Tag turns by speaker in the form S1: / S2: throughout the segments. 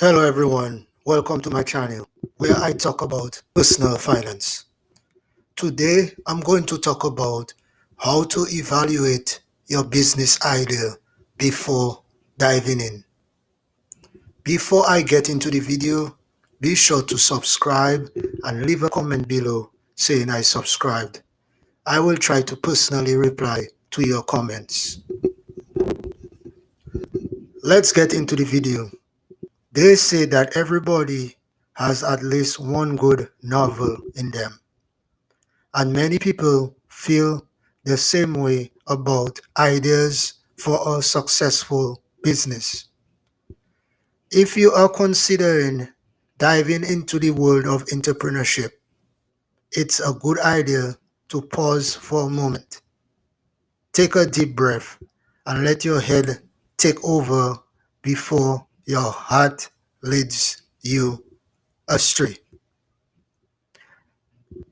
S1: Hello everyone, welcome to my channel where I talk about personal finance. Today I'm going to talk about how to evaluate your business idea before diving in. Before I get into the video, be sure to subscribe and leave a comment below saying I subscribed. I will try to personally reply to your comments. Let's get into the video. They say that everybody has at least one good novel in them, and many people feel the same way about ideas for a successful business. If you are considering diving into the world of entrepreneurship, it's a good idea to pause for a moment. Take a deep breath and let your head take over before your heart leads you astray.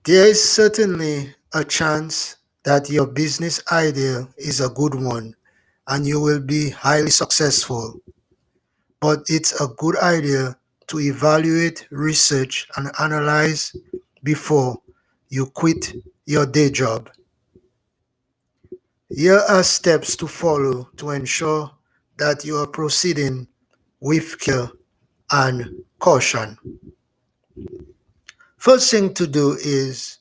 S1: There is certainly a chance that your business idea is a good one and you will be highly successful, but it's a good idea to evaluate, research, and analyze before you quit your day job. Here are steps to follow to ensure that you are proceeding with care and caution. First thing to do is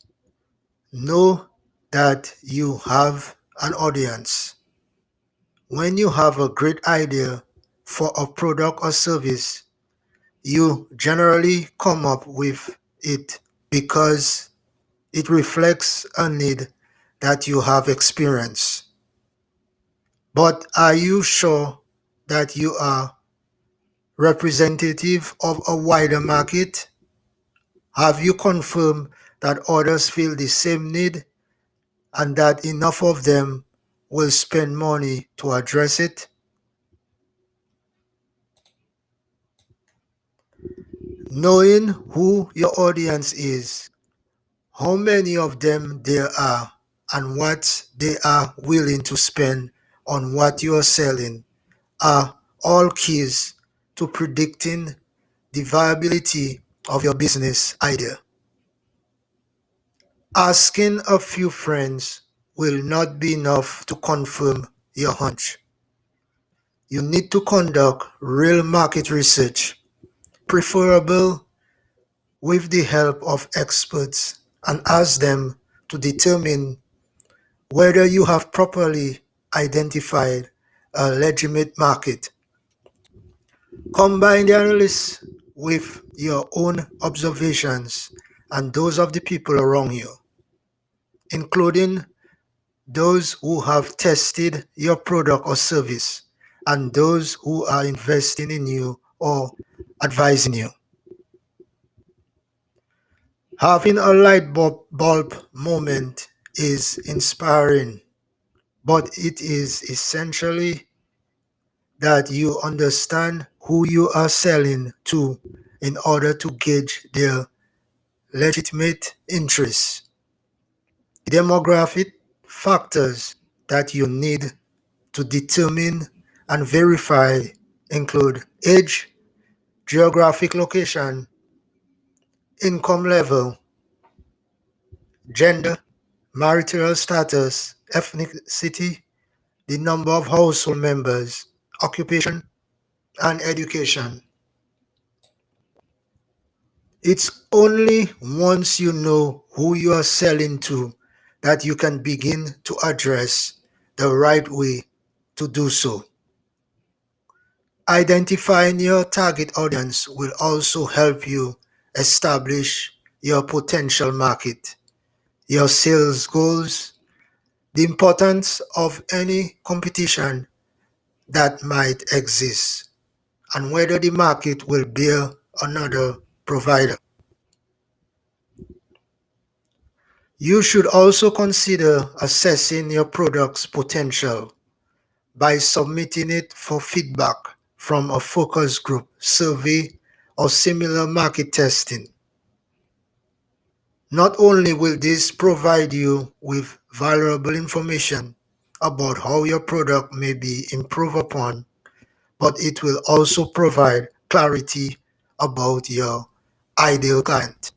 S1: know that you have an audience. When you have a great idea for a product or service, you generally come up with it because it reflects a need that you have experienced. But are you sure that you are representative of a wider market? Have you confirmed that others feel the same need and that enough of them will spend money to address it? Knowing who your audience is, how many of them there are, and what they are willing to spend on what you are selling are all keys to predicting the viability of your business idea. Asking a few friends will not be enough to confirm your hunch. You need to conduct real market research, preferable with the help of experts, and ask them to determine whether you have properly identified a legitimate market. Combine the analysis with your own observations and those of the people around you, including those who have tested your product or service and those who are investing in you or advising you. Having a light bulb moment is inspiring, but it is essentially that you understand who you are selling to in order to gauge their legitimate interests. Demographic factors that you need to determine and verify include age, geographic location, income level, gender, marital status, ethnicity, the number of household members, occupation, and education. It's only once you know who you are selling to that you can begin to address the right way to do so. Identifying your target audience will also help you establish your potential market, your sales goals, the importance of any competition that might exist, and whether the market will bear another provider. You should also consider assessing your product's potential by submitting it for feedback from a focus group, survey, or similar market testing. Not only will this provide you with valuable information about how your product may be improved upon, but it will also provide clarity about your ideal client.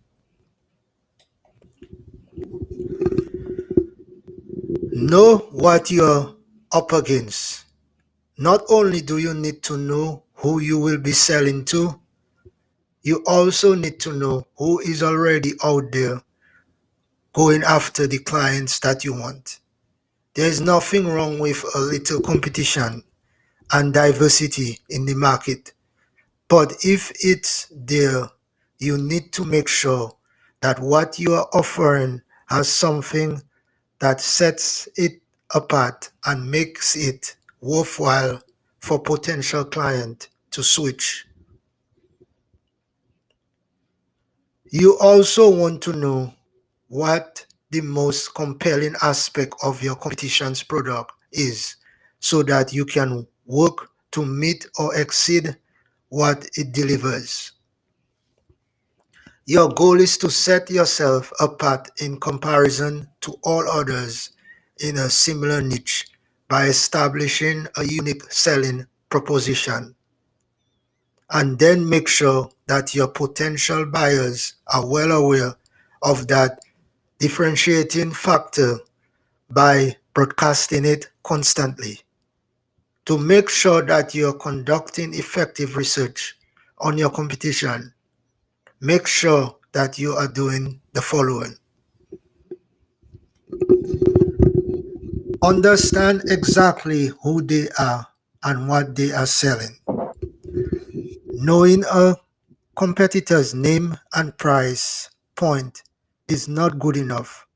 S1: Know what you're up against. Not only do you need to know who you will be selling to, you also need to know who is already out there going after the clients that you want. There's nothing wrong with a little competition and diversity in the market, but if it's there, you need to make sure that what you are offering has something that sets it apart and makes it worthwhile for potential client to switch. You also want to know what the most compelling aspect of your competition's product is so that you can work to meet or exceed what it delivers. Your goal is to set yourself apart in comparison to all others in a similar niche by establishing a unique selling proposition, and then make sure that your potential buyers are well aware of that differentiating factor by broadcasting it constantly. To make sure that you're conducting effective research on your competition, make sure that you are doing the following. Understand exactly who they are and what they are selling. Knowing a competitor's name and price point is not good enough.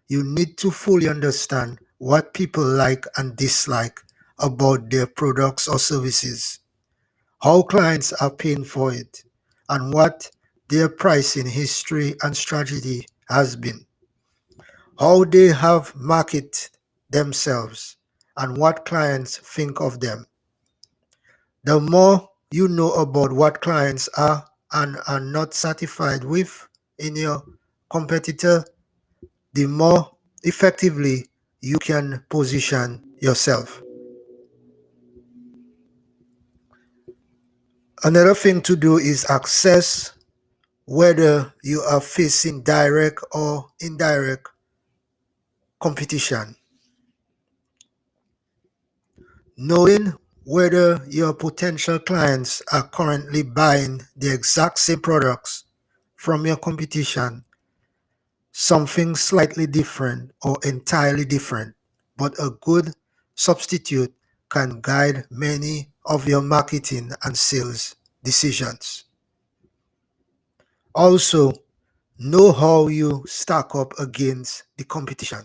S1: You need to fully understand what people like and dislike about their products or services, how clients are paying for it, and what their pricing history and strategy has been, how they have marketed themselves, and what clients think of them. The more you know about what clients are and are not satisfied with in your competitor, the more effectively you can position yourself. Another thing to do is assess whether you are facing direct or indirect competition. Knowing whether your potential clients are currently buying the exact same products from your competition, something slightly different or entirely different, but a good substitute, can guide many of your marketing and sales decisions. Also, know how you stack up against the competition.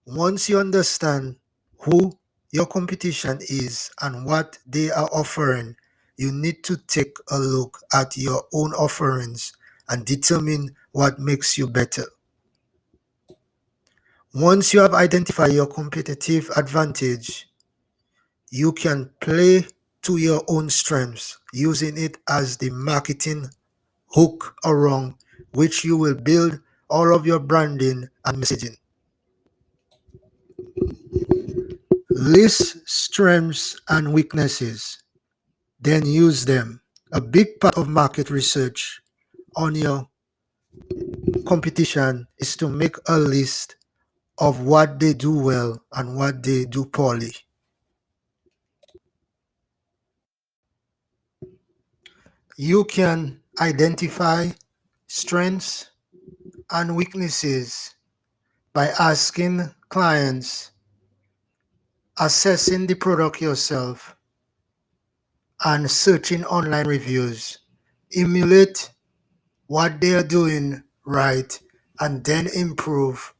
S1: Once you understand who your competition is and what they are offering, you need to take a look at your own offerings and determine what makes you better. Once you have identified your competitive advantage, you can play to your own strengths, using it as the marketing hook around which you will build all of your branding and messaging. List strengths and weaknesses, then use them. A big part of market research on your competition is to make a list of what they do well and what they do poorly. You can identify strengths and weaknesses by asking clients, assessing the product yourself, and searching online reviews. Emulate what they are doing right and then improve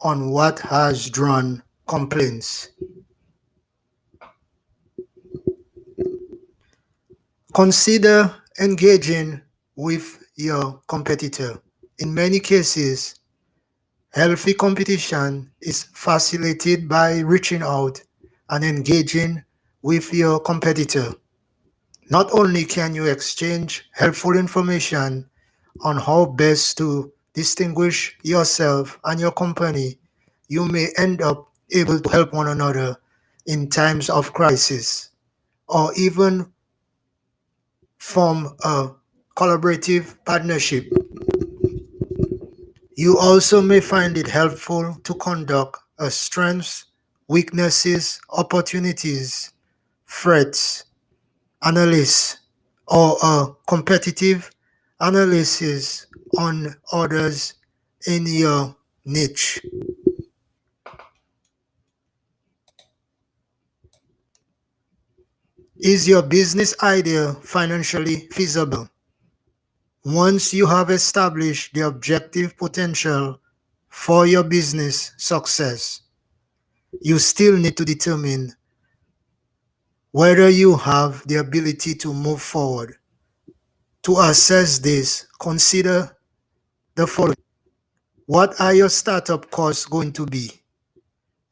S1: on what has drawn complaints. Consider engaging with your competitor. In many cases, healthy competition is facilitated by reaching out and engaging with your competitor. Not only can you exchange helpful information on how best to distinguish yourself and your company, you may end up able to help one another in times of crisis or even form a collaborative partnership. You also may find it helpful to conduct a strengths, weaknesses, opportunities, threats analysis or a competitive analysis on others in your niche. Is your business idea financially feasible? Once you have established the objective potential for your business success, you still need to determine whether you have the ability to move forward. To assess this, consider the following. What are your startup costs going to be?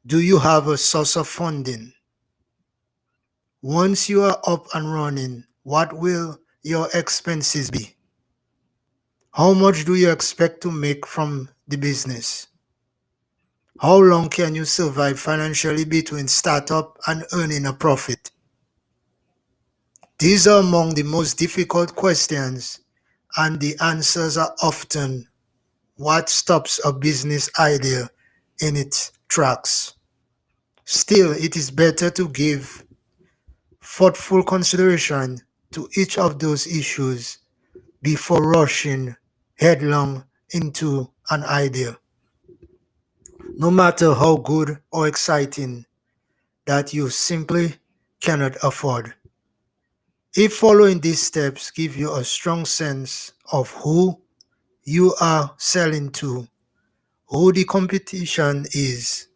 S1: Do you have a source of funding? Once you are up and running, what will your expenses be? How much do you expect to make from the business? How long can you survive financially between startup and earning a profit? These are among the most difficult questions, and the answers are often what stops a business idea in its tracks. Still, it is better to give thoughtful consideration to each of those issues before rushing headlong into an idea, no matter how good or exciting, that you simply cannot afford. If following these steps give you a strong sense of who you are selling to, who the competition is,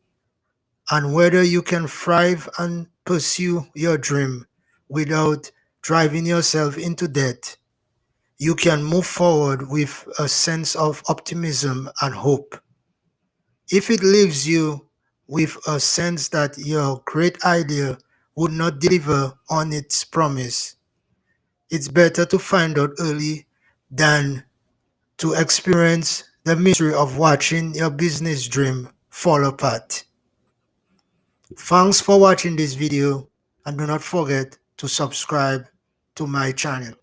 S1: and whether you can thrive and pursue your dream without driving yourself into debt, you can move forward with a sense of optimism and hope. If it leaves you with a sense that your great idea would not deliver on its promise, it's better to find out early than to experience the misery of watching your business dream fall apart. Thanks for watching this video, and do not forget to subscribe to my channel.